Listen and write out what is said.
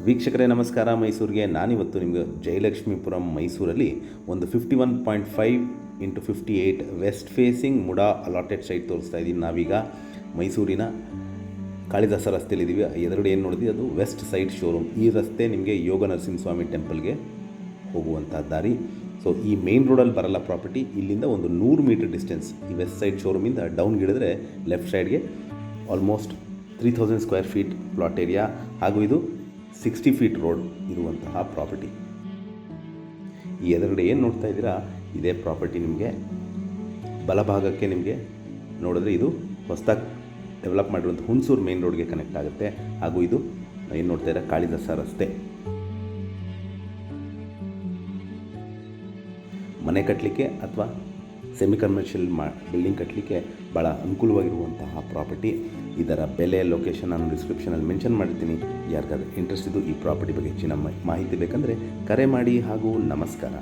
ವೀಕ್ಷಕರೇ ನಮಸ್ಕಾರ. ಮೈಸೂರಿಗೆ ನಾನಿವತ್ತು ನಿಮಗೆ ಜಯಲಕ್ಷ್ಮೀಪುರಂ ಮೈಸೂರಲ್ಲಿ ಒಂದು 51.5 × 58 west facing MUDA allotted site ತೋರಿಸ್ತಾ ಇದ್ದೀನಿ. ನಾವೀಗ ಮೈಸೂರಿನ ಕಾಳಿದಾಸ ರಸ್ತೆಯಲ್ಲಿದ್ದೀವಿ. ಎದುರುಗಡೆ ಏನು ನೋಡಿದ್ವಿ ಅದು ವೆಸ್ಟ್ ಸೈಡ್ ಶೋರೂಮ್. ಈ ರಸ್ತೆ ನಿಮಗೆ ಯೋಗ ನರಸಿಂಹಸ್ವಾಮಿ ಟೆಂಪಲ್ಗೆ ಹೋಗುವಂಥ ದಾರಿ. ಸೊ ಈ ಮೇನ್ ರೋಡಲ್ಲಿ ಬರಲ್ಲ ಪ್ರಾಪರ್ಟಿ. ಇಲ್ಲಿಂದ ಒಂದು 100 ಮೀಟರ್ ಡಿಸ್ಟೆನ್ಸ್ ಈ ವೆಸ್ಟ್ ಸೈಡ್ ಶೋರೂಮಿಂದ ಡೌನ್ಗೆ ಇಳಿದ್ರೆ ಲೆಫ್ಟ್ ಸೈಡ್ಗೆ almost 3000 square feet plot area ಹಾಗೂ ಇದು 60 ಫೀಟ್ ರೋಡ್ ಇರುವಂತಹ ಪ್ರಾಪರ್ಟಿ. ಈ ಎದುರುಗಡೆ ಏನು ನೋಡ್ತಾ ಇದ್ದೀರಾ ಇದೇ ಪ್ರಾಪರ್ಟಿ. ನಿಮಗೆ ಬಲಭಾಗಕ್ಕೆ ನಿಮಗೆ ನೋಡಿದ್ರೆ ಇದು ಹೊಸದಾಗಿ ಡೆವಲಪ್ ಮಾಡಿರುವಂಥ ಹುಣಸೂರು ಮೇನ್ ರೋಡ್ಗೆ ಕನೆಕ್ಟ್ ಆಗುತ್ತೆ. ಹಾಗೂ ಇದು ಏನು ನೋಡ್ತಾ ಇದ್ದೀರಾ ಕಾಳಿದಾಸ ರಸ್ತೆ. ಮನೆ ಕಟ್ಟಲಿಕ್ಕೆ ಅಥವಾ ಸೆಮಿ ಕಮರ್ಷಿಯಲ್ ಬಿಲ್ಡಿಂಗ್ ಕಟ್ಟಲಿಕ್ಕೆ ಭಾಳ ಅನುಕೂಲವಾಗಿರುವಂತಹ ಪ್ರಾಪರ್ಟಿ. ಇದರ ಬೆಲೆ ಲೊಕೇಶನ್ ನಾನು ಡಿಸ್ಕ್ರಿಪ್ಷನಲ್ಲಿ ಮೆನ್ಷನ್ ಮಾಡಿರ್ತೀನಿ. ಯಾರಿಗಾದ್ರೂ ಇಂಟ್ರೆಸ್ಟ್ ಇದ್ದು ಈ ಪ್ರಾಪರ್ಟಿ ಬಗ್ಗೆ ಹೆಚ್ಚಿನ ಮಾಹಿತಿ ಬೇಕಂದರೆ ಕರೆ ಮಾಡಿ. ಹಾಗೂ ನಮಸ್ಕಾರ.